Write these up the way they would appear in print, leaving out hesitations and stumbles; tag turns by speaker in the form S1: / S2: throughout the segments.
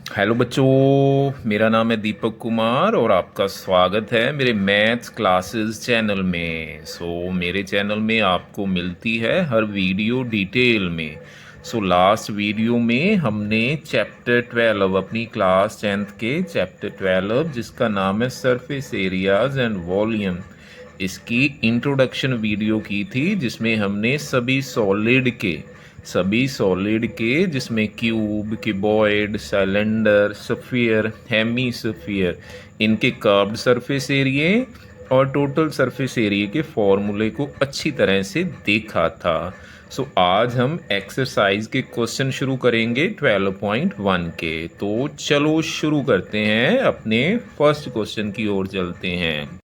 S1: Hello बच्चों, मेरा नाम है दीपक कुमार और आपका स्वागत है मेरे मैथ्स क्लासेस चैनल में। मेरे चैनल में आपको मिलती है हर वीडियो डिटेल में। लास्ट वीडियो में हमने चैप्टर 12 अपनी क्लास 10th के चैप्टर 12 जिसका नाम है सरफेस एरियाज एंड वॉल्यूम, इसकी इंट्रोडक्शन वीडियो की थी, जिसमें हमने सभी सॉलिड के जिसमें cube, cuboid, cylinder, sphere, hemisphere, इनके कर्व्ड सरफेस एरिया और टोटल सरफेस एरिया के फॉर्मूले को अच्छी तरह से देखा था। आज हम एक्सरसाइज के क्वेश्चन शुरू करेंगे 12.1 के। तो चलो शुरू करते हैं, अपने फर्स्ट क्वेश्चन की ओर चलते हैं।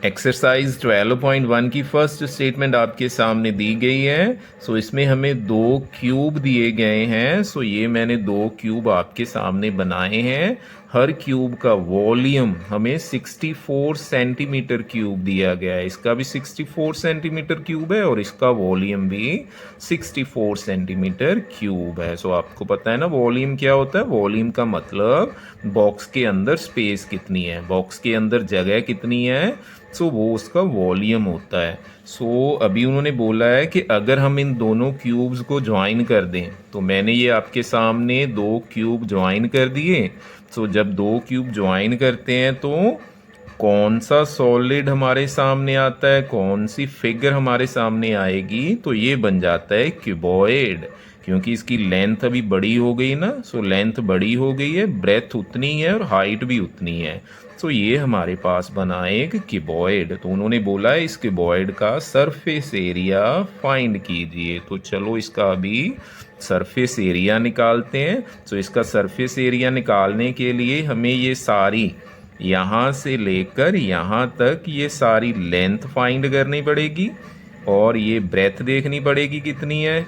S1: एक्सरसाइज 12.1 की फर्स्ट स्टेटमेंट आपके सामने दी गई है। इसमें हमें दो क्यूब दिए गए हैं। ये मैंने दो क्यूब आपके सामने बनाए हैं। हर क्यूब का वॉल्यूम हमें 64 सेंटीमीटर क्यूब दिया गया है। इसका भी 64 सेंटीमीटर क्यूब है और इसका वॉल्यूम भी 64 सेंटीमीटर क्यूब है। आपको पता है ना वॉल्यूम क्या होता है। वॉल्यूम का मतलब बॉक्स के अंदर स्पेस कितनी है, बॉक्स के अंदर जगह कितनी है, वो उसका वॉल्यूम होता है। अभी उन्होंने बोला है कि अगर हम इन दोनों क्यूब्स को ज्वाइन कर दें, तो मैंने ये आपके सामने दो क्यूब ज्वाइन कर दिए। जब दो क्यूब ज्वाइन करते हैं तो कौन सा सॉलिड हमारे सामने आता है, कौन सी फिगर हमारे सामने आएगी, तो ये बन जाता है क्यूबॉइड। क्योंकि इसकी लेंथ अभी बड़ी हो गई ना, लेंथ बड़ी हो गई है, ब्रेथ उतनी है और हाइट भी उतनी है। ये हमारे पास बना एक क्यूबॉइड। तो उन्होंने बोला है इस क्यूबॉइड का सरफेस एरिया फाइंड कीजिए। तो चलो इसका अभी सरफेस एरिया निकालते हैं। इसका सरफेस एरिया निकालने के लिए हमें ये सारी, यहाँ से लेकर यहाँ तक ये सारी लेंथ फाइंड करनी पड़ेगी और ये ब्रेथ देखनी पड़ेगी कितनी है,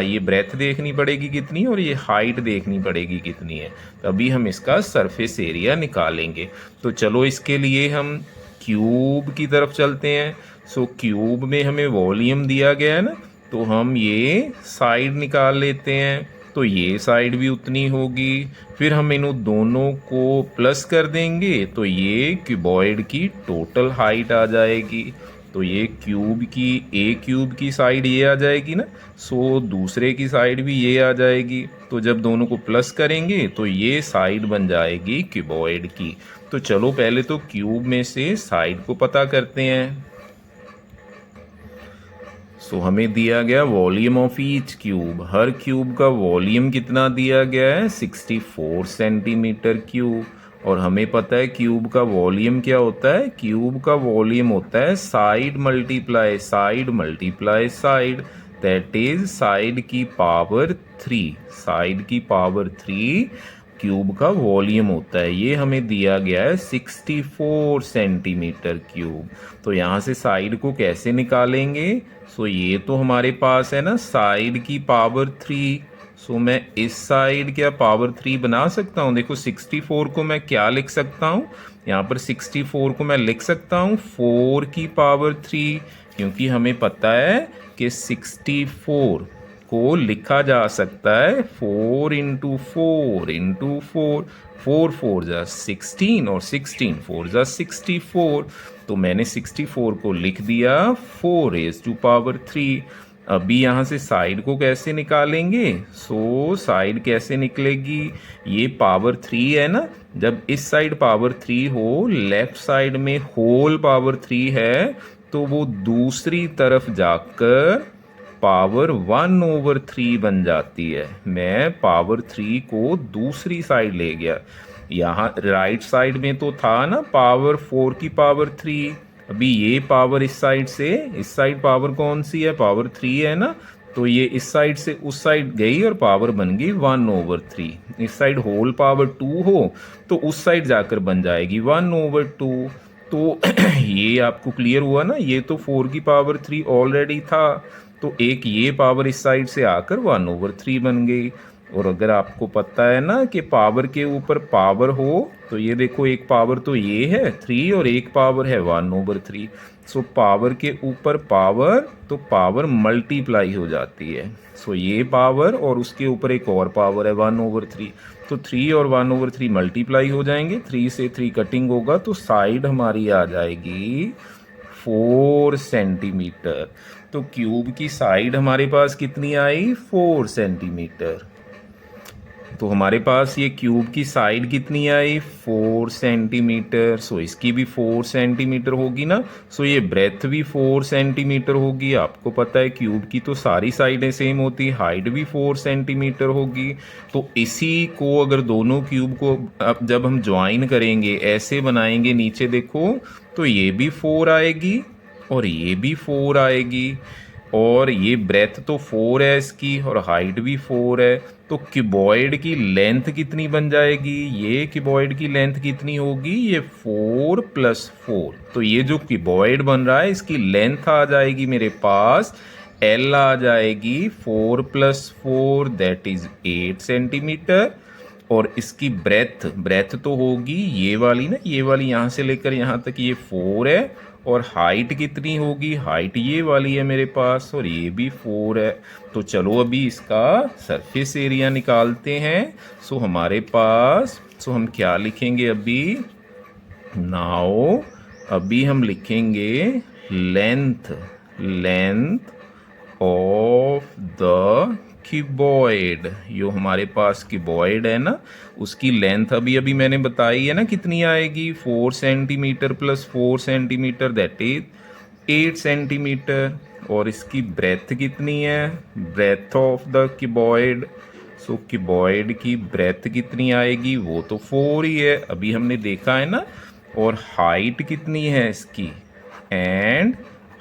S1: ये ब्रेथ देखनी पड़ेगी कितनी और ये हाइट देखनी पड़ेगी कितनी है। तभी हम इसका सरफेस एरिया निकालेंगे। तो चलो इसके लिए हम क्यूब की तरफ चलते हैं। क्यूब में हमें वॉल्यूम दिया गया है ना, तो हम ये साइड निकाल लेते हैं। तो ये साइड भी उतनी होगी, फिर हम इन दोनों को प्लस कर देंगे तो ये क्यूबॉइड की टोटल हाइट आ जाएगी। तो ये क्यूब की साइड ये आ जाएगी ना, दूसरे की साइड भी ये आ जाएगी। तो जब दोनों को प्लस करेंगे तो ये साइड बन जाएगी क्यूबॉइड की। तो चलो पहले तो क्यूब में से साइड को पता करते हैं। हमें दिया गया volume of each cube. Her cube का वॉल्यूम कितना दिया गया है, 64 सेंटीमीटर क्यूब। और हमें पता है क्यूब का वॉल्यूम क्या होता है। क्यूब का वॉल्यूम होता है side multiply side, that is side की पावर 3। साइड की पावर 3 क्यूब का वॉल्यूम होता है। ये हमें दिया गया है 64 सेंटीमीटर क्यूब। तो यहाँ से साइड को कैसे निकालेंगे। ये तो हमारे पास है ना साइड की पावर 3। मैं इस साइड क्या पावर 3 बना सकता हूँ। देखो 64 को मैं क्या लिख सकता हूँ, यहाँ पर 64 को मैं लिख सकता हूँ 4 की पावर 3। क्योंकि हमें पता है कि 64 को लिखा जा सकता है 4 इंटू 4, 4 4 जा 16 और 16 4 जा 64। तो मैंने 64 को लिख दिया 4 रेज टू पावर 3। अभी यहाँ से साइड को कैसे निकालेंगे। साइड कैसे निकलेगी, ये पावर 3 है ना, जब इस साइड पावर 3 हो, लेफ्ट साइड में होल पावर 3 है, तो वो दूसरी तरफ जाकर पावर 1/3 बन जाती है। मैं पावर 3 को दूसरी साइड ले गया। यहाँ राइट साइड में तो था ना पावर 4 की पावर 3। अभी ये पावर इस साइड पावर कौन सी है, पावर 3 है ना। तो ये इस साइड से उस साइड गई और पावर बन गई 1/3। इस साइड होल पावर 2 हो तो उस साइड जाकर बन जाएगी 1/2। तो ये आपको क्लियर हुआ ना। ये तो 4 की पावर 3 ऑलरेडी था, तो एक ये पावर इस साइड से आकर 1/3 बन गई। और अगर आपको पता है ना कि पावर के ऊपर पावर हो, तो ये देखो एक पावर तो ये है 3 और एक पावर है 1/3। सो पावर के ऊपर पावर, तो पावर मल्टीप्लाई हो जाती है। सो ये पावर और उसके ऊपर एक और पावर है 1/3, तो 3 और 1/3 मल्टीप्लाई हो जाएंगे, 3 से 3 कटिंग होगा, तो साइड हमारी आ जाएगी 4 सेंटीमीटर। तो क्यूब की साइड हमारे पास कितनी आई? 4 सेंटीमीटर। तो हमारे पास ये क्यूब की साइड कितनी आई? 4 सेंटीमीटर। सो इसकी भी 4 सेंटीमीटर होगी ना। सो ये ब्रेथ भी 4 सेंटीमीटर होगी। आपको पता है क्यूब की तो सारी साइडें सेम होती, हाइट भी 4 सेंटीमीटर होगी। तो इसी को अगर दोनों क्यूब को अब जब हम ज्वाइन करेंगे, ऐसे बनाएंगे, नीचे देखो, तो ये भी 4 आएगी और ये भी 4 आएगी, और ये ब्रेथ तो 4 है इसकी और हाइट भी 4 है। तो क्यूबॉइड की लेंथ कितनी बन जाएगी? ये क्यूबॉइड की लेंथ कितनी होगी? ये 4 + 4। तो ये जो क्यूबॉइड बन रहा है इसकी लेंथ आ जाएगी मेरे पास, L आ जाएगी 4 + 4 दैट इज 8 सेंटीमीटर। और इसकी ब्रेथ ब्रेथ तो होगी ये वाली ना, ये वाली यहाँ से लेकर यहाँ तक ये 4 है, और हाइट कितनी होगी? हाइट ये वाली है मेरे पास, और ये भी 4 है। तो चलो अभी इसका सरफेस एरिया निकालते हैं। सो हमारे पास, सो हम क्या लिखेंगे अभी? नाउ अभी हम लिखेंगे length, length of the cuboid. जो हमारे पास क्यूबॉइड है ना, उसकी लेंथ अभी अभी मैंने बताई है ना कितनी आएगी? 4 centimetre + 4 centimetre that is 8 centimetre. और इसकी ब्रेथ कितनी है? Breadth of the cuboid, so cuboid की ब्रेथ कितनी आएगी? वो तो 4 ही है, अभी हमने देखा है ना। और हाइट कितनी है इसकी? And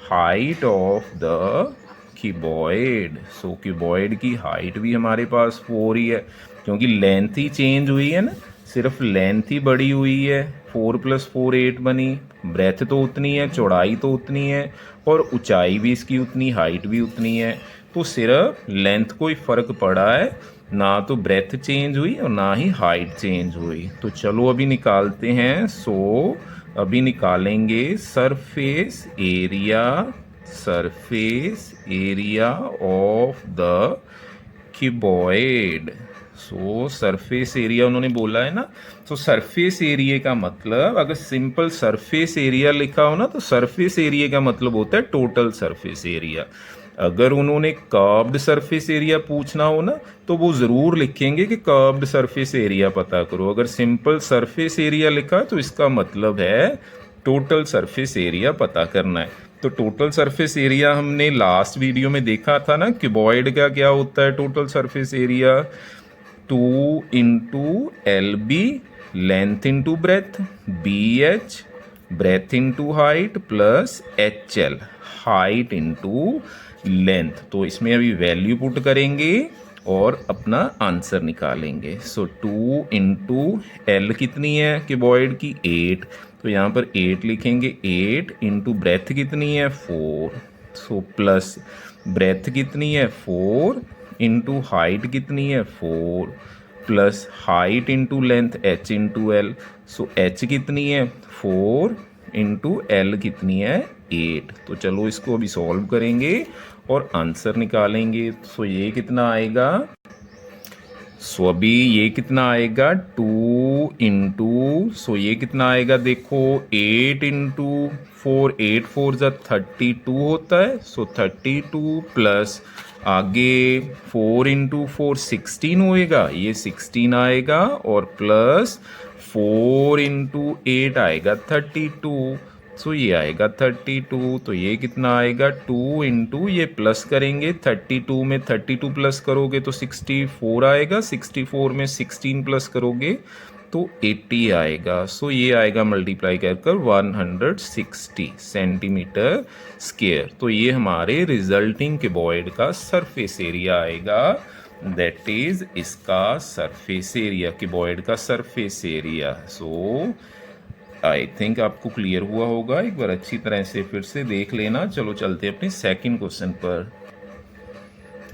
S1: height of the cuboid, so cuboid की हाइट भी हमारे पास 4 ही है, क्योंकि लेंथ ही चेंज हुई है ना, सिर्फ लेंथ ही बड़ी हुई है। 4 + 4 8 बनी, ब्रेथ तो उतनी है, चौड़ाई तो उतनी है, और ऊंचाई भी इसकी उतनी, हाइट भी उतनी है। तो सिर्फ लेंथ को ही फर्क पड़ा है, ना तो ब्रेथ चेंज हुई और ना ही हाइट चेंज हुई। तो चलो अभी निकालते हैं। सो अभी निकालेंगे surface area, surface area of the cuboid. So surface area उन्होंने बोला है ना, तो सरफेस एरिया का मतलब, अगर सिंपल सरफेस एरिया लिखा हो ना, तो सरफेस एरिया का मतलब होता है टोटल सरफेस एरिया। अगर उन्होंने कर्व्ड सरफेस एरिया पूछना हो ना, तो वो ज़रूर लिखेंगे कि कर्व्ड सरफेस एरिया पता करो। अगर सिंपल सरफेस एरिया लिखा तो इसका मतलब है टोटल सरफेस एरिया पता करना है। तो टोटल सरफेस एरिया हमने लास्ट वीडियो में देखा था ना, क्यूबॉइड का क्या होता है total surface area? 2 × LB, length into breadth, BH breath into height, plus HL height into length. तो इसमें अभी वैल्यू पुट करेंगे और अपना आंसर निकालेंगे। सो 2 × L कितनी है क्यूबॉइड की? 8, तो यहाँ पर 8 लिखेंगे। 8 × ब्रेथ कितनी है? 4, सो प्लस ब्रेथ कितनी है? 4 × हाइट कितनी है? 4, plus height into length H × L, सो H कितनी है? 4 × L कितनी है? 8। तो चलो इसको अभी सॉल्व करेंगे और आंसर निकालेंगे। सो ये कितना आएगा? सो अभी ये कितना आएगा? 2 × सो ये कितना आएगा? देखो 8 × 4, 8 4 जा 32 होता है। सो 32 प्लस आगे 4 × 4 16 होएगा, ये 16 आएगा, और प्लस 4 × 8 आएगा 32। सो ये आएगा 32। तो ये कितना आएगा? 2 × ये प्लस करेंगे, 32 में 32 प्लस करोगे तो 64 आएगा, 64 में 16 प्लस करोगे तो 80 आएगा। सो ये आएगा मल्टीप्लाई कर 160 सेंटीमीटर स्क्वायर। तो ये हमारे रिजल्टिंग क्यूबॉइड का सरफेस एरिया आएगा, दैट इज इसका सरफेस एरिया, क्यूबॉइड का surface area. So I think आपको क्लियर हुआ होगा, एक बार अच्छी तरह से फिर से देख लेना। चलो चलते हैं अपने सेकंड क्वेश्चन पर।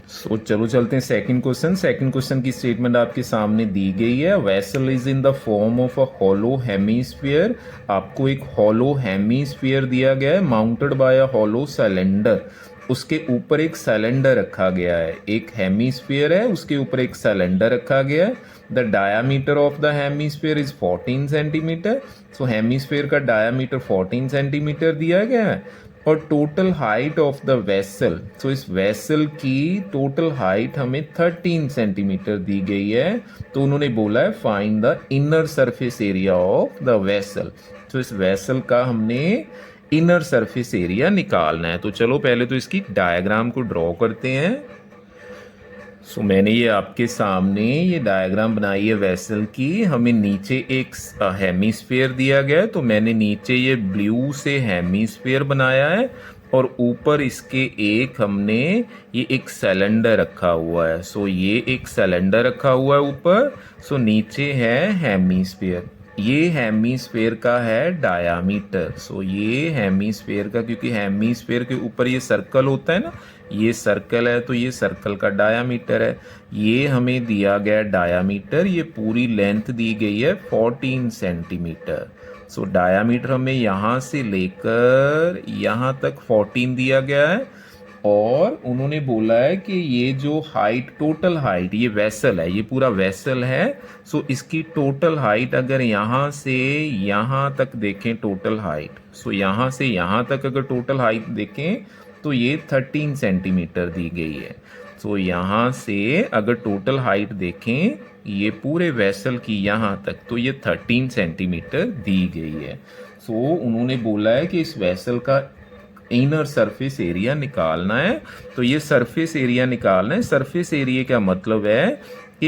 S1: चलो चलते हैं सेकंड क्वेश्चन। सेकंड क्वेश्चन की स्टेटमेंट आपके सामने दी गई है। Vessel is in the form of a hollow hemisphere. आपको एक हॉलो हेमीस्फीयर दिया गया है mounted by a hollow cylinder. उसके ऊपर एक सिलेंडर रखा गया है। एक हेमीस्फीयर है, उसके ऊपर एक सिलेंडर रखा गया है। The diameter of the hemisphere is 14 centimetre. So hemisphere का डायामीटर 14 सेंटीमीटर दिया गया है। और total height of the vessel, so इस वेसल की टोटल हाइट हमें 13 सेंटीमीटर दी गई है। तो उन्होंने बोला है find the inner surface area of the vessel. तो इस वेसल का हमने इनर सरफेस एरिया निकालना है। तो चलो पहले तो इसकी डायग्राम को ड्रॉ करते हैं। मैंने ये आपके सामने ये डायग्राम बनाई है वेसल की। हमें नीचे एक हेमीस्फीयर दिया गया है, तो मैंने नीचे ये ब्लू से हेमीस्फीयर बनाया है और ऊपर इसके एक हमने ये एक सिलेंडर रखा हुआ है। ये एक सिलेंडर रखा हुआ है ऊपर। नीचे है हेमीस्फीयर। ये हेमीस्फीयर का है डायामीटर। ये हेमीस्फीयर का, क्योंकि हेमीस्फीयर के ऊपर ये सर्कल होता है ना, ये सर्कल है तो ये सर्कल का डायामीटर है। ये हमें दिया गया डायामीटर, ये पूरी लेंथ दी गई है 14 सेंटीमीटर। डायामीटर हमें यहाँ से लेकर यहाँ तक 14 दिया गया है। और उन्होंने बोला है कि ये जो हाइट, टोटल हाइट, ये वेसल है, ये पूरा वेसल है। इसकी टोटल हाइट अगर यहाँ से यहाँ तक देखें, टोटल हाइट, यहाँ से यहाँ तक अगर टोटल हाइट देखें तो ये 13 सेंटीमीटर दी गई है। यहाँ से अगर टोटल हाइट देखें ये पूरे वेसल की यहाँ तक, तो ये 13 सेंटीमीटर दी गई है। उन्होंने बोला है कि इस वेसल का इनर सरफेस एरिया निकालना है। तो ये सरफेस एरिया निकालना है। सरफेस एरिया का मतलब है कि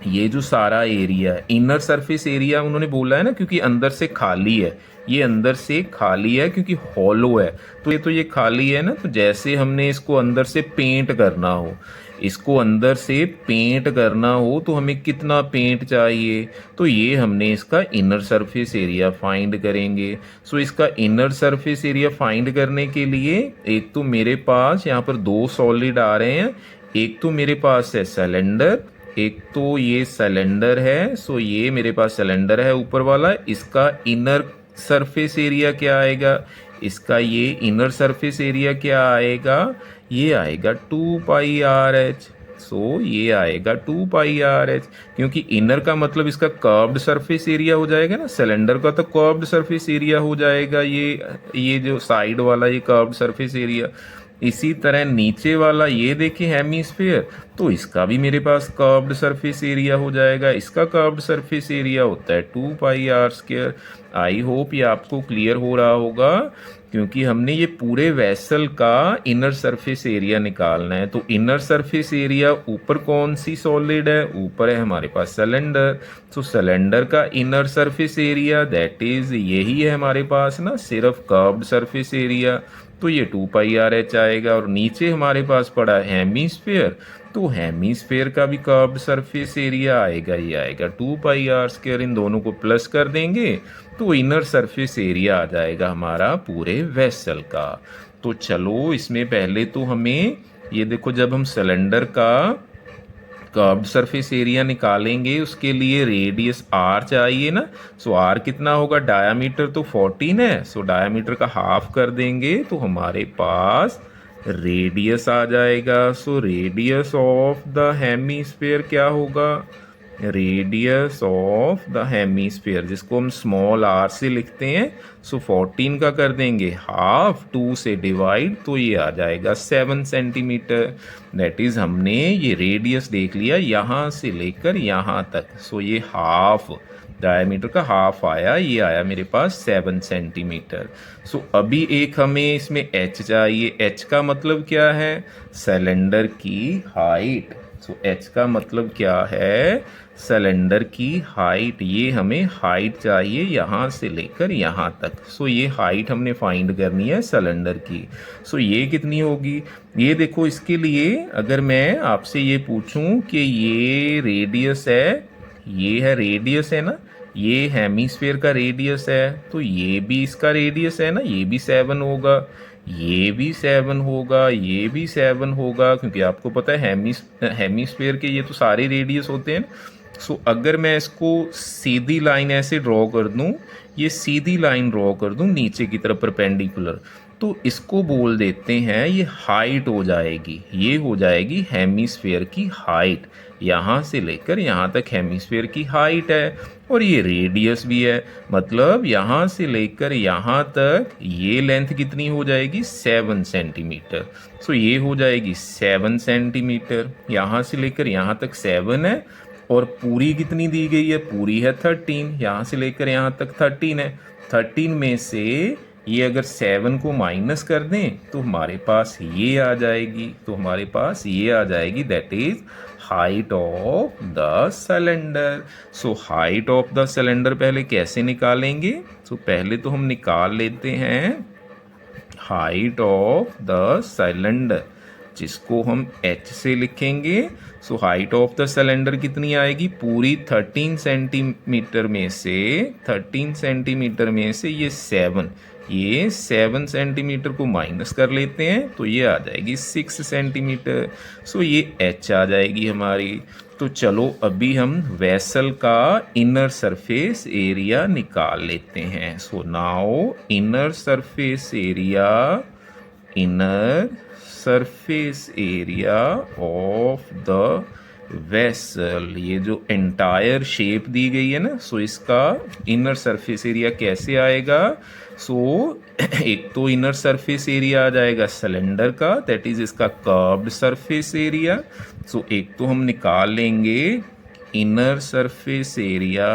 S1: ये जो सारा एरिया है, इनर सरफेस एरिया उन्होंने बोला है ना, क्योंकि अंदर से खाली है, ये अंदर से खाली है क्योंकि हॉलो है। तो ये खाली है ना, तो जैसे हमने इसको अंदर से पेंट करना हो, इसको अंदर से पेंट करना हो तो हमें कितना पेंट चाहिए, तो ये हमने इसका इनर सरफेस एरिया फाइंड करेंगे। इसका इनर सरफेस एरिया फाइंड करने के लिए एक तो मेरे पास यहाँ पर दो सॉलिड आ रहे हैं। एक तो मेरे पास है सिलेंडर, एक तो ये सिलेंडर है। ये मेरे पास सिलेंडर है ऊपर वाला। इसका इनर सरफेस एरिया क्या आएगा, इसका ये इनर सरफेस एरिया क्या आएगा, ये आएगा 2πRh। ये आएगा 2πRh, क्योंकि इनर का मतलब इसका कर्व्ड सरफेस एरिया हो जाएगा ना, सिलेंडर का तो कर्व्ड सरफेस एरिया हो जाएगा, ये जो साइड वाला ये कर्व्ड सरफेस एरिया। इसी तरह नीचे वाला ये देखिए हेमीस्फीयर, तो इसका भी मेरे पास कर्व्ड सरफेस एरिया हो जाएगा। इसका कर्व्ड सरफेस एरिया होता है 2πr²। आई होप ये आपको क्लियर हो रहा होगा, क्योंकि हमने ये पूरे वेसल का इनर सरफेस एरिया निकालना है। तो इनर सरफेस एरिया ऊपर कौन सी सॉलिड है, ऊपर है हमारे पास सिलेंडर। सिलेंडर का inner surface area that is यही है हमारे पास ना, सिर्फ कर्व्ड सरफेस एरिया, तो ये 2πRh आएगा। और नीचे हमारे पास पड़ा है हेमीस्फीयर, तो हेमीस्फीयर का भी कर्व्ड सरफेस एरिया आएगा, ये आएगा 2πr²। इन दोनों को प्लस कर देंगे तो इनर सरफेस एरिया आ जाएगा हमारा पूरे वेसल का। तो चलो इसमें पहले तो हमें ये देखो, जब हम सिलेंडर का कर्व्ड सरफेस एरिया निकालेंगे उसके लिए रेडियस r चाहिए ना। r कितना होगा, डायामीटर तो 14 है, डायामीटर का हाफ कर देंगे तो हमारे पास रेडियस आ जाएगा। रेडियस ऑफ द हेमीस्फीयर क्या होगा, रेडियस ऑफ द हेमीस्फीयर, जिसको हम स्मॉल r से लिखते हैं। 14 का कर देंगे हाफ, 2 से डिवाइड, तो ये आ जाएगा 7 सेंटीमीटर। दैट इज हमने ये रेडियस देख लिया यहाँ से लेकर यहाँ तक। ये हाफ, डायमीटर का हाफ आया, ये आया मेरे पास 7 सेंटीमीटर। अभी एक हमें इसमें h चाहिए। h का मतलब क्या है, सिलेंडर की हाइट। h का मतलब क्या है, सिलेंडर की हाइट। ये हमें हाइट चाहिए यहाँ से लेकर यहाँ तक। ये हाइट हमने फाइंड करनी है सिलेंडर की। ये कितनी होगी, ये देखो, इसके लिए अगर मैं आपसे ये पूछूं कि ये रेडियस है, ये है रेडियस है ना, ये हेमीस्फीयर का रेडियस है, तो ये भी इसका रेडियस है ना, ये भी 7 होगा। ये भी 7 होगा, ये भी 7 होगा, क्योंकि आपको पता है हेमीस्फेयर के ये तो सारे रेडियस होते हैं। सो अगर मैं इसको सीधी लाइन ऐसे ड्रॉ कर दूं, ये सीधी लाइन ड्रॉ कर दूं नीचे की तरफ परपेंडिकुलर, तो इसको बोल देते हैं ये हाइट हो जाएगी, ये हो जाएगी हेमीस्फेयर की हाइट। यहाँ से लेकर यहाँ तक हेमीस्फेयर की हाइट है, और ये रेडियस भी है, मतलब यहाँ से लेकर यहाँ तक ये लेंथ कितनी हो जाएगी 7 सेंटीमीटर। सो ये हो जाएगी 7 सेंटीमीटर, यहाँ से लेकर यहाँ तक 7 है, और पूरी कितनी दी गई है, पूरी है 13, यहाँ से लेकर यहाँ तक 13 है। 13 में से ये अगर 7 को माइनस कर दें तो हमारे पास ये आ जाएगी, तो हमारे पास ये आ जाएगी, that is height of the cylinder. So height of the cylinder पहले कैसे निकालेंगे? सो पहले तो हम निकाल लेते हैं हाइट ऑफ द सिलेंडर, जिसको हम h से लिखेंगे। So height of the cylinder कितनी आएगी, पूरी 13 सेंटीमीटर में से, 13 सेंटीमीटर में से ये 7 सेंटीमीटर को माइनस कर लेते हैं, तो ये आ जाएगी 6 सेंटीमीटर। सो ये h आ जाएगी हमारी। तो चलो अभी हम वेसल का इनर सरफेस एरिया निकाल लेते हैं। So now inner surface area of the vessel, ये जो एंटायर शेप दी गई है ना, सो इसका इनर सरफेस एरिया कैसे आएगा? सो एक तो इनर सरफेस एरिया आ जाएगा सिलेंडर का, दैट इज इसका कर्व्ड सरफेस एरिया। सो एक तो हम निकाल लेंगे इनर सरफेस एरिया,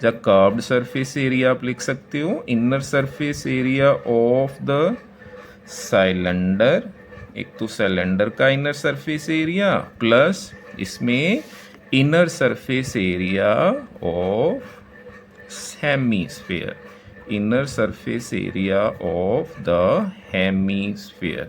S1: या कर्व्ड सरफेस एरिया आप लिख सकते हो, inner surface area of the cylinder, एक तो सिलेंडर का इनर सरफेस एरिया प्लस इसमें inner surface area of hemisphere, inner surface area of the hemisphere.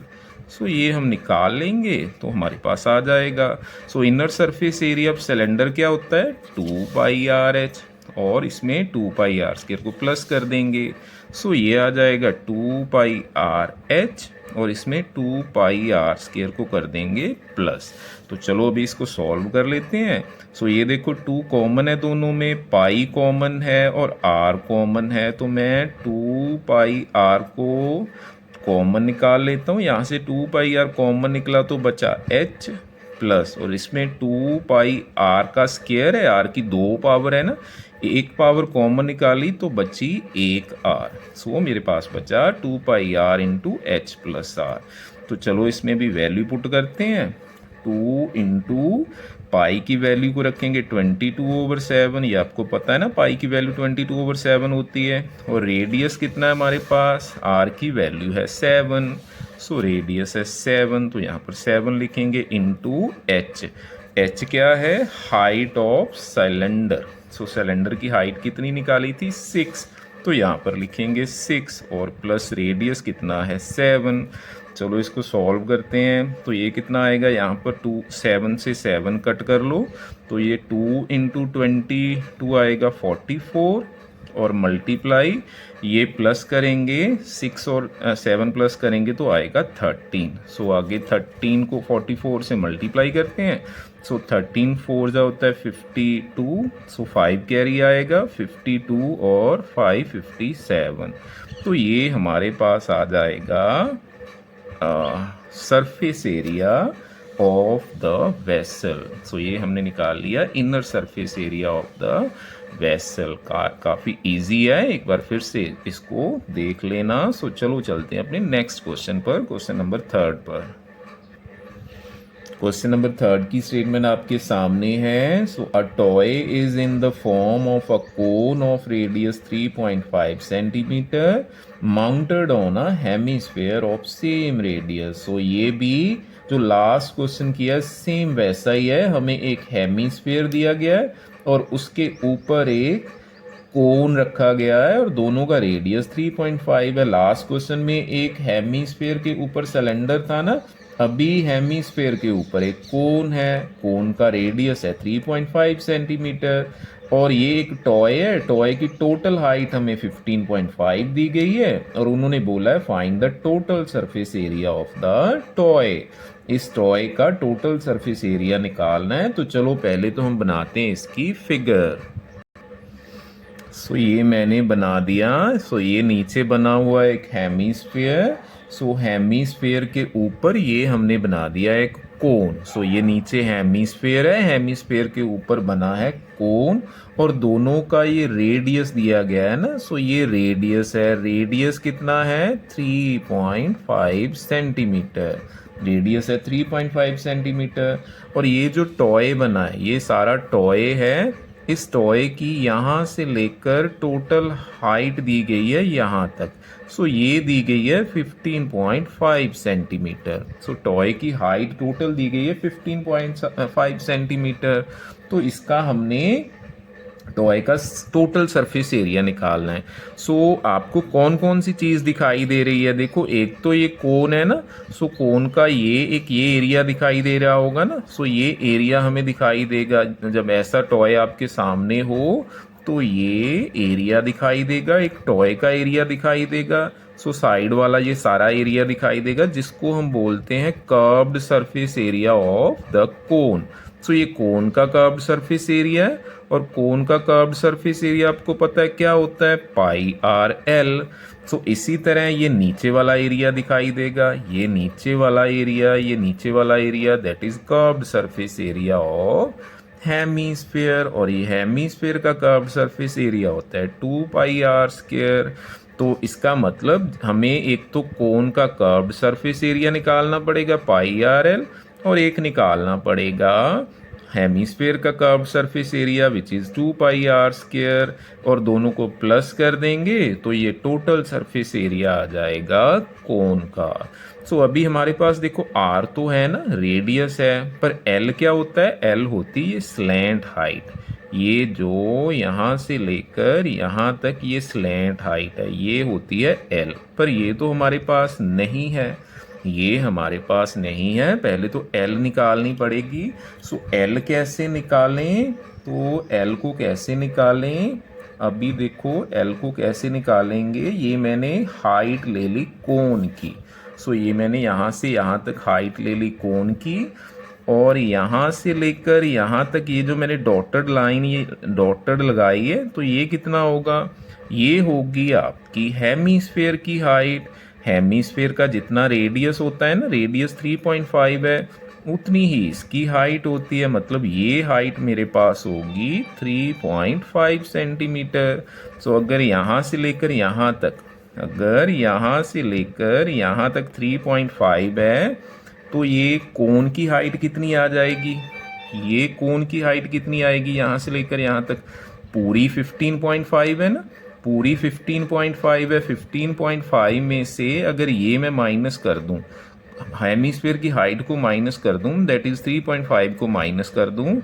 S1: So ये हम निकाल लेंगे तो हमारे पास आ जाएगा। So inner surface area of cylinder क्या होता है, 2πr/h, और इसमें 2πr² को प्लस कर देंगे। सो ये आ जाएगा 2πr/h, और इसमें 2πr² को कर देंगे प्लस। तो चलो अभी इसको सॉल्व कर लेते हैं। सो ये देखो 2 कॉमन है दोनों में, पाई कॉमन है और r कॉमन है, तो मैं 2πr को कॉमन निकाल लेता हूँ। यहाँ से 2πr कॉमन निकला तो बचा h प्लस, और इसमें 2πr का स्क्वायर है, r की 2 पावर है ना, एक पावर कॉमन निकाली तो बची 1r। सो मेरे पास बचा 2πr into h plus r। तो चलो इसमें भी वैल्यू पुट करते हैं। 2 इंटू पाई की वैल्यू को रखेंगे 22/7, ये आपको पता है ना, पाई की वैल्यू 22/7 होती है, और रेडियस कितना है हमारे पास, r की वैल्यू है 7। सो रेडियस है 7, तो यहाँ पर 7 लिखेंगे इंटू h क्या है, height of cylinder. So cylinder की हाइट कितनी निकाली थी, 6, तो यहाँ पर लिखेंगे 6, और प्लस रेडियस कितना है 7। चलो इसको सॉल्व करते हैं। तो ये कितना आएगा, यहाँ पर 7 से 7 कट कर लो, तो ये 2 इंटू 22 आएगा 44, और मल्टीप्लाई ये प्लस करेंगे 6 और 7 प्लस करेंगे तो आएगा 13। सो आगे 13 को 44 से मल्टीप्लाई करते हैं। सो 13 4 जा होता है 52, सो 5 कैरी आएगा 52 और 5 57। तो ये हमारे पास आ जाएगा surface area of the vessel. So ये हमने निकाल लिया inner surface area of the vessel का। काफ़ी इजी है, एक बार फिर से इसको देख लेना। सो चलो चलते हैं अपने नेक्स्ट क्वेश्चन पर, क्वेश्चन नंबर 3 पर। क्वेश्चन नंबर 3 की स्टेटमेंट आपके सामने है। So a toy is in the form of a cone of radius 3.5 centimetre mounted on a hemisphere of same radius. So ये भी जो लास्ट क्वेश्चन किया सेम वैसा ही है। हमें एक हेमीस्फेयर दिया गया है और उसके ऊपर एक कोन रखा गया है और दोनों का रेडियस 3.5 है। लास्ट क्वेश्चन में एक हेमीस्फेयर के ऊपर सिलेंडर था ना, अभी हेमीस्फेयर के ऊपर एक कोन है, कोन का रेडियस है 3.5 सेंटीमीटर और ये एक टॉय है। टॉय की टोटल हाइट हमें 15.5 दी गई है और उन्होंने बोला है find the total surface area of the toy. इस टॉय का टोटल सरफेस एरिया निकालना है। तो चलो पहले तो हम बनाते हैं इसकी फिगर। सो ये मैंने बना दिया। सो ये नीचे बना हुआ एक हेमीस्फेयर। सो हेमीस्फेयर के ऊपर ये हमने बना दिया एक कोन। सो ये नीचे हेमीस्फेयर है, हेमीस्फेयर के ऊपर बना है कोन और दोनों का ये रेडियस दिया गया है ना। सो ये रेडियस है, रेडियस कितना है 3.5 सेंटीमीटर। रेडियस है 3.5 सेंटीमीटर और ये जो टॉय बना है ये सारा टॉय है। इस टॉय की यहाँ से लेकर टोटल हाइट दी गई है यहाँ तक। सो ये दी गई है 15.5 सेंटीमीटर। सो टॉय की हाइट टोटल दी गई है 15.5 सेंटीमीटर। तो इसका हमने टॉय का टोटल सरफेस एरिया निकालना है। सो आपको कौन कौन सी चीज़ दिखाई दे रही है? देखो एक तो ये कोन है ना। सो कोन का ये एरिया दिखाई दे रहा होगा ना। सो ये एरिया हमें दिखाई देगा जब ऐसा टॉय आपके सामने हो। तो ये एरिया दिखाई देगा, एक टॉय का एरिया दिखाई देगा। सो साइड वाला ये सारा एरिया दिखाई देगा जिसको हम बोलते हैं curved surface area of the cone. So ये कोन का कर्व्ड सरफेस एरिया है और कोन का कर्व्ड सरफेस एरिया आपको पता है क्या होता है, पाई आर एल। सो इसी तरह ये नीचे वाला एरिया दिखाई देगा, ये नीचे वाला एरिया, ये नीचे वाला area, that is curved surface area of hemisphere. और ये हेमीस्फेयर का कर्व्ड सरफेस एरिया होता है 2 पाई आर स्क्वायर। तो इसका मतलब हमें एक तो कोन का कर्व्ड सरफेस एरिया निकालना पड़ेगा पाई आर एल और एक निकालना पड़ेगा हेमीस्फेयर का curved surface area which is 2 pi r square और दोनों को प्लस कर देंगे तो ये टोटल सरफेस एरिया आ जाएगा कोन का। सो अभी हमारे पास देखो आर तो है ना, रेडियस है, पर एल क्या होता है? एल होती है स्लैंट हाइट। ये जो यहाँ से लेकर यहाँ तक ये स्लैंट हाइट है ये होती है एल, पर ये तो हमारे पास नहीं है, ये हमारे पास नहीं है। पहले तो एल निकालनी पड़ेगी। सो एल कैसे निकालें? तो एल को कैसे निकालें? अभी देखो एल को कैसे निकालेंगे। ये मैंने हाइट ले ली कोन की। सो ये मैंने यहाँ से यहाँ तक हाइट ले ली कोन की और यहाँ से लेकर यहाँ तक ये जो मैंने डॉटेड लाइन ये डॉटेड लगाई है तो ये कितना होगा? ये होगी आपकी हेमीस्फेयर की हाइट। हेमीस्फेयर का जितना रेडियस होता है ना, रेडियस 3.5 है, उतनी ही इसकी हाइट होती है। मतलब ये हाइट मेरे पास होगी 3.5 सेंटीमीटर। सो अगर यहाँ से लेकर यहाँ तक, अगर यहाँ से लेकर यहाँ तक 3.5 है तो ये कोन की हाइट कितनी आ जाएगी? ये कोन की हाइट कितनी आएगी यहाँ से लेकर यहाँ तक? पूरी 15.5 है ना, पूरी 15.5 है। 15.5 में से अगर ये मैं माइनस कर दूं, हेमीस्फेयर की हाइट को माइनस कर दूं, दैट इज 3.5 को माइनस कर दूं,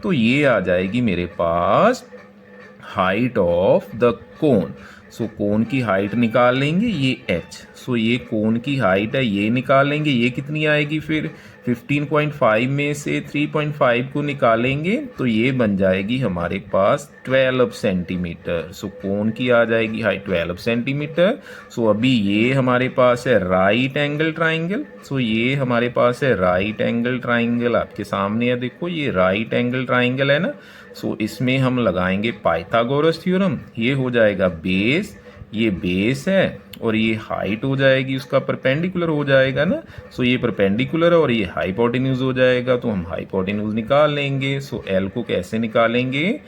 S1: तो ये आ जाएगी मेरे पास हाइट ऑफ द कोन। सो कोन की हाइट निकाल लेंगे, ये h। सो ये कोन की हाइट है, ये निकालेंगे, ये कितनी आएगी फिर? 15.5 में से 3.5 को निकालेंगे तो ये बन जाएगी हमारे पास 12 सेंटीमीटर। सो कोन की आ जाएगी हाइट 12 सेंटीमीटर। सो अभी ये हमारे पास है राइट एंगल ट्राइंगल। सो ये हमारे पास है राइट एंगल ट्राइंगल, आपके सामने है, देखो ये राइट एंगल ट्राइंगल है ना। सो इसमें हम लगाएंगे पाइथागोरस थ्योरम। ये हो जाएगा बेस, ये बेस है और ये हाइट हो जाएगी, उसका परपेंडिकुलर हो जाएगा ना। सो ये परपेंडिकुलर है और ये हाइपोटेन्यूज हो जाएगा, तो हम हाइपोटेन्यूज निकाल लेंगे। सो एल को कैसे निकालेंगे?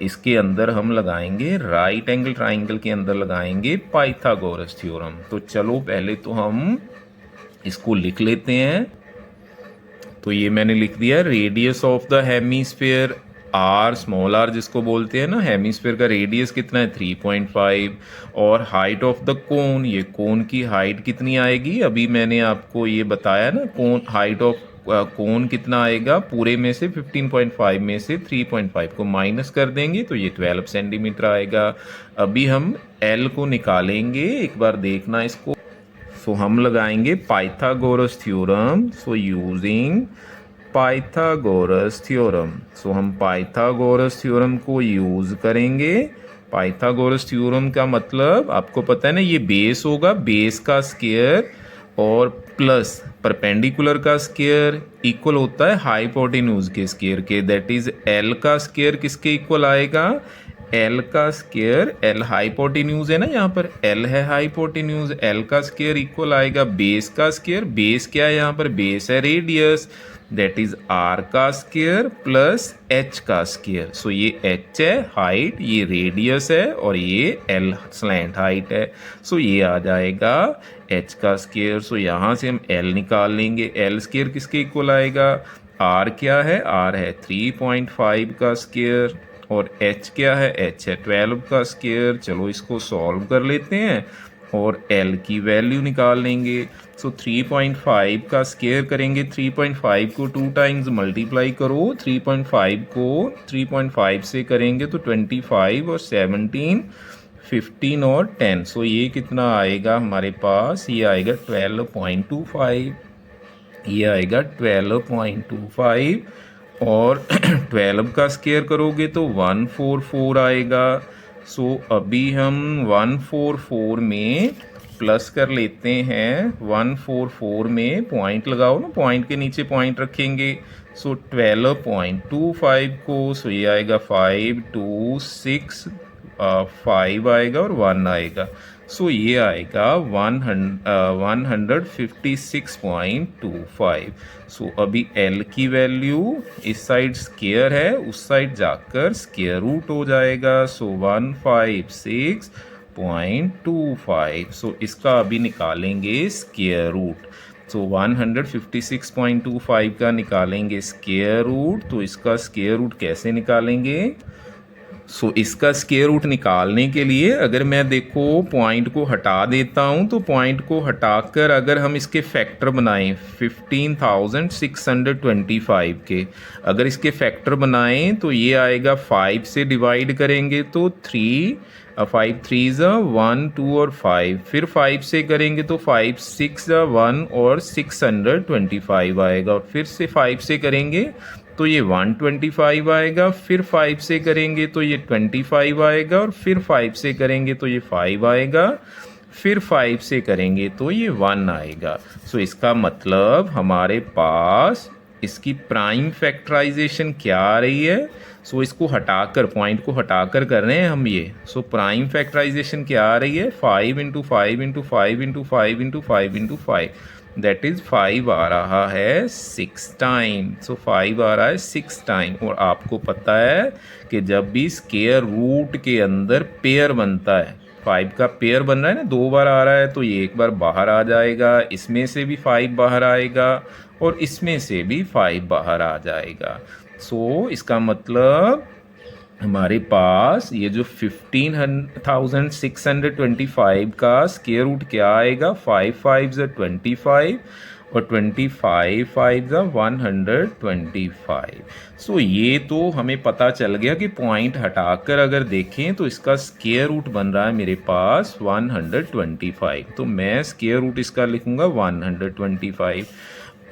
S1: इसके अंदर हम लगाएंगे, राइट एंगल ट्राइंगल के अंदर लगाएंगे पाइथागोरस थ्योरम। तो चलो पहले तो हम इसको लिख लेते हैं। तो ये मैंने लिख दिया, radius of the hemisphere r, small r जिसको बोलते हैं ना, हेमीस्फेयर का रेडियस कितना है 3.5 और हाइट ऑफ द कोन, ये कोन की हाइट कितनी आएगी? अभी मैंने आपको ये बताया ना, कोन हाइट ऑफ कोन कितना आएगा? पूरे में से 15.5 में से 3.5 को माइनस कर देंगे तो ये 12 सेंटीमीटर आएगा। अभी हम एल को निकालेंगे, एक बार देखना इसको। सो हम लगाएंगे Pythagoras theorem. So using Pythagoras theorem, so हम पाइथागोरस थ्योरम को यूज़ करेंगे। पाइथागोरस थ्योरम का मतलब आपको पता है ना, ये बेस होगा, बेस का स्क्वायर और प्लस परपेंडिकुलर का स्क्वायर इक्वल होता है हाइपोटेन्यूज के स्क्वायर के। दैट इज एल का स्क्वायर किसके इक्वल आएगा, एल का स्क्वायर, एल हाइपोटेन्यूज है ना, यहाँ पर एल है हाइपोटेन्यूज, एल का स्क्वायर इक्वल आएगा बेस का स्क्वायर। बेस क्या है यहाँ पर, बेस है रेडियस, दैट इज आर का स्क्वायर प्लस एच का स्क्वायर। सो ये एच है हाइट, ये रेडियस है और ये एल स्लैंट हाइट है। सो ये आ जाएगा एच का स्क्वायर। सो यहाँ से हम एल निकाल लेंगे। एल स्क्वायर किसके इक्वल आएगा, आर क्या है, आर है 3.5 का स्क्वायर और एच क्या है, एच है 12 का स्क्वायर। चलो इसको सॉल्व कर लेते हैं और एल की वैल्यू निकाल लेंगे। सो 3.5 का स्क्वायर करेंगे, 3.5 को 2 टाइम्स मल्टीप्लाई करो, 3.5 को 3.5 से करेंगे तो 25 और 17 15 और 10। सो ये कितना आएगा हमारे पास, ये आएगा 12.25, ये आएगा 12.25 और 12 का स्क्वायर करोगे तो 144 आएगा। सो अभी हम 144 में प्लस कर लेते हैं, 144 में पॉइंट लगाओ ना, पॉइंट के नीचे पॉइंट रखेंगे। सो 12.25 को, सो ये आएगा 5 2 6 5 आएगा और 1 आएगा। सो ये आएगा 156.25। सो अभी एल की वैल्यू इस साइड स्क्वायर है, उस साइड जाकर स्क्वायर रूट हो जाएगा। सो 156.25। सो इसका अभी निकालेंगे स्क्वायर रूट। सो 156.25 का निकालेंगे स्क्वायर रूट। तो इसका स्क्वायर रूट कैसे निकालेंगे, सो इसका स्क्वायर रूट निकालने के लिए अगर मैं देखो पॉइंट को हटा देता हूँ, तो पॉइंट को हटाकर अगर हम इसके फैक्टर बनाएं 15,625 के, अगर इसके फैक्टर बनाएं तो ये आएगा 5 से डिवाइड करेंगे तो 3 5 3 1 2 और 5, फिर 5 से करेंगे तो 5 6 1 और 625 आएगा, और फिर से 5 से करेंगे तो ये 125 आएगा, फिर 5 से करेंगे तो ये 25 आएगा, और फिर 5 से करेंगे तो ये 5 आएगा, फिर 5 से करेंगे तो ये 1 आएगा। सो इसका मतलब हमारे पास इसकी प्राइम फैक्टराइजेशन क्या आ रही है, सो इसको हटाकर, पॉइंट को हटाकर कर रहे हैं हम ये। सो प्राइम फैक्टराइजेशन क्या आ रही है, 5 × 5 × 5 × 5 × 5 × 5, दैट इज 5 आ रहा है 6 टाइम। सो 5 आ रहा है 6 टाइम। और आपको पता है कि जब भी स्क्वायर रूट के अंदर पेयर बनता है, 5 का पेयर बन रहा है ना, 2 बार आ रहा है, तो ये एक बार बाहर आ जाएगा, इसमें से भी 5 बाहर आएगा और इसमें से भी 5 बाहर आ जाएगा। सो इसका मतलब हमारे पास ये जो 15,625 का स्क्वायर रूट क्या आएगा, 5 5 25 और 25 5 125। सो ये तो हमें पता चल गया कि पॉइंट हटाकर अगर देखें तो इसका स्क्वायर रूट बन रहा है मेरे पास 125। तो मैं स्क्वायर रूट इसका लिखूंगा 125।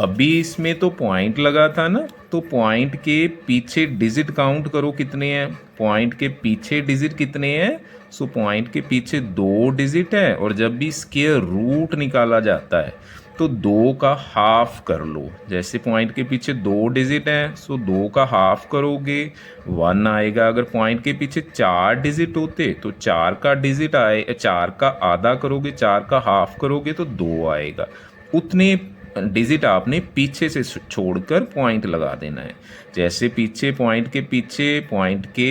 S1: अभी इसमें तो पॉइंट लगा था ना, तो पॉइंट के पीछे डिजिट काउंट करो कितने हैं, पॉइंट के पीछे डिजिट कितने हैं। सो पॉइंट के पीछे 2 डिजिट है, और जब भी स्क्वायर रूट निकाला जाता है तो 2 का हाफ कर लो। जैसे पॉइंट के पीछे 2 डिजिट हैं, सो 2 का हाफ करोगे 1 आएगा। अगर पॉइंट के पीछे 4 डिजिट होते तो 4 का डिजिट आए, 4 का आधा करोगे, 4 का हाफ करोगे तो 2 आएगा। उतने डिजिट आपने पीछे से छोड़कर पॉइंट लगा देना है। जैसे पीछे पॉइंट के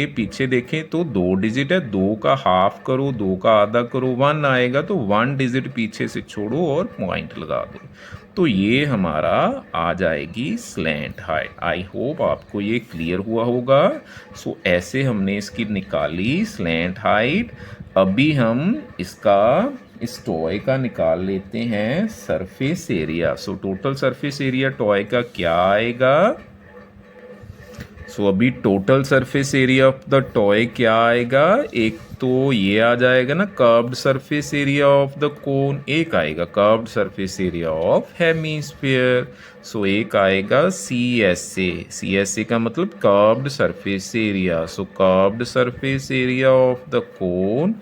S1: पीछे देखें तो 2 डिजिट है, 2 का हाफ करो, 2 का आधा करो, 1 आएगा, तो 1 डिजिट पीछे से छोड़ो और पॉइंट लगा दो। तो ये हमारा आ जाएगी स्लैंट हाइट। आई होप आपको ये क्लियर हुआ होगा। सो ऐसे हमने इसकी निकाली स्लैंट हाइट। अभी हम इसका इस टॉय का निकाल लेते हैं surface area. So total surface area toy का क्या आएगा, सो अभी total surface area of the toy क्या आएगा, एक तो ये आ जाएगा ना curved surface area of the cone, एक आएगा curved surface area of hemisphere. So एक आएगा सी एस ए का मतलब curved surface area. So curved surface area of the cone,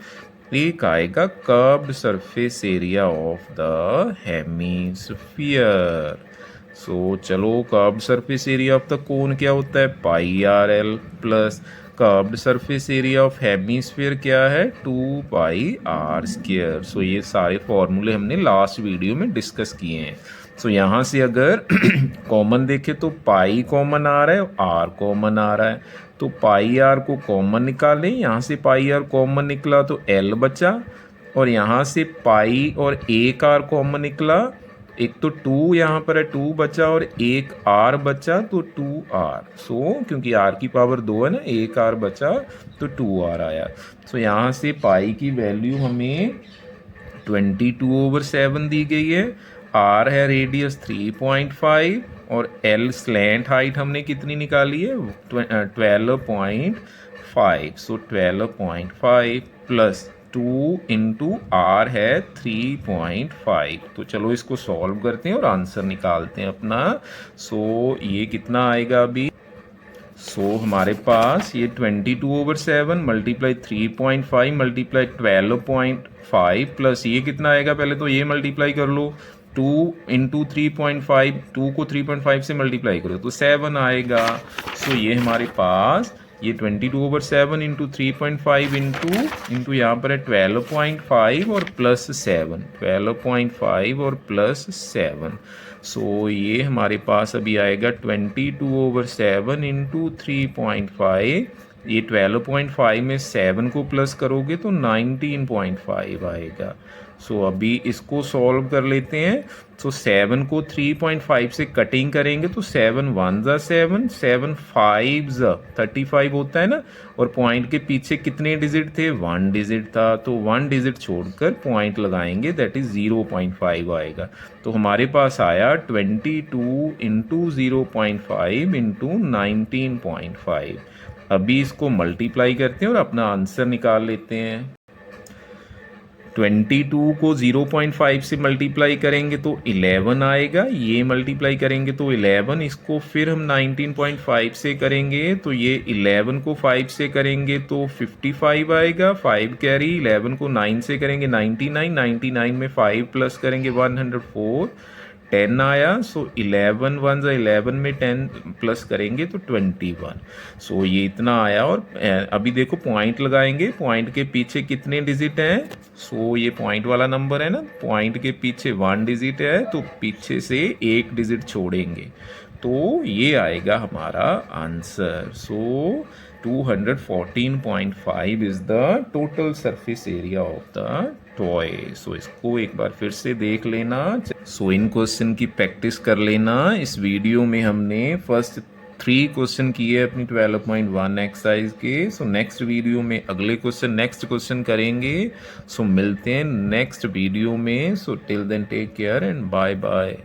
S1: एक आएगा curved surface area of the hemisphere. सो चलो curved surface area of the cone क्या होता है, pi r l, plus curved surface area of hemisphere क्या है, 2 pi r square. सो ये सारे फॉर्मूले हमने लास्ट वीडियो में डिस्कस किए हैं। सो यहाँ से अगर कॉमन देखें तो पाई कॉमन आ रहा है, आर कॉमन आ रहा है, तो पाई आर को कॉमन निकालें। यहाँ से पाई आर कॉमन निकला तो एल बचा, और यहाँ से पाई और एक आर कॉमन निकला, एक तो 2 यहाँ पर है, 2 बचा और एक आर बचा तो 2r। सो क्योंकि r की पावर 2 है ना, एक आर बचा तो 2r आया। सो यहाँ से पाई की वैल्यू हमें 22/7 दी गई है, r है रेडियस 3.5 और l स्लैंट हाइट हमने कितनी निकाली है 12.5। सो 12.5 प्लस 2 इंटू आर है 3.5। तो चलो इसको सॉल्व करते हैं और आंसर निकालते हैं अपना। सो ये कितना आएगा अभी, सो हमारे पास ये 22/7 मल्टीप्लाई 3.5 मल्टीप्लाई 12.5 प्लस ये कितना आएगा, पहले तो ये मल्टीप्लाई कर लो, 2 इंटू 3.5, 2 को 3.5 से मल्टीप्लाई करो तो 7 आएगा। सो ये हमारे पास ये 22/7 इंटू 3.5 इंटू यहाँ पर है 12.5 और प्लस 7, 12.5 और प्लस 7। सो ये हमारे पास अभी आएगा 22/7 इंटू 3.5, ये 12.5 में 7 को प्लस करोगे तो 19.5 आएगा। सो अभी इसको सॉल्व कर लेते हैं। सो 7 को 3.5 से कटिंग करेंगे तो 7 1 ज़ा 7, 7 5 ज़ा 35 होता है ना, और पॉइंट के पीछे कितने डिजिट थे, 1 डिजिट था, तो 1 डिजिट छोड़कर पॉइंट लगाएंगे, दैट इज़ 0.5 आएगा। तो हमारे पास आया 22 इंटू 0.5 इंटू 19.5। अभी इसको मल्टीप्लाई करते हैं और अपना आंसर निकाल लेते हैं। 22 को 0.5 से मल्टीप्लाई करेंगे तो 11 आएगा, ये मल्टीप्लाई करेंगे तो 11, इसको फिर हम 19.5 से करेंगे तो ये 11 को 5 से करेंगे तो 55 आएगा, 5 कैरी, 11 को 9 से करेंगे 99, 99 में 5 प्लस करेंगे 104, 10 आया। सो 11 1 ज़ा 11 में 10 प्लस करेंगे तो 21। सो ये इतना आया। और अभी देखो पॉइंट लगाएंगे, पॉइंट के पीछे कितने डिजिट हैं, सो ये पॉइंट वाला नंबर है ना, पॉइंट के पीछे 1 डिजिट है तो पीछे से 1 डिजिट छोड़ेंगे तो ये आएगा हमारा answer. So 214.5 is the total surface area of the toy. So इसको एक बार फिर से देख लेना। सो इन क्वेश्चन की प्रैक्टिस कर लेना। इस वीडियो में हमने फर्स्ट 3 क्वेश्चन किए अपनी 12.1 एक्सरसाइज के। सो नेक्स्ट वीडियो में अगले नेक्स्ट क्वेश्चन करेंगे। सो मिलते हैं नेक्स्ट वीडियो में। So till then take care and bye bye.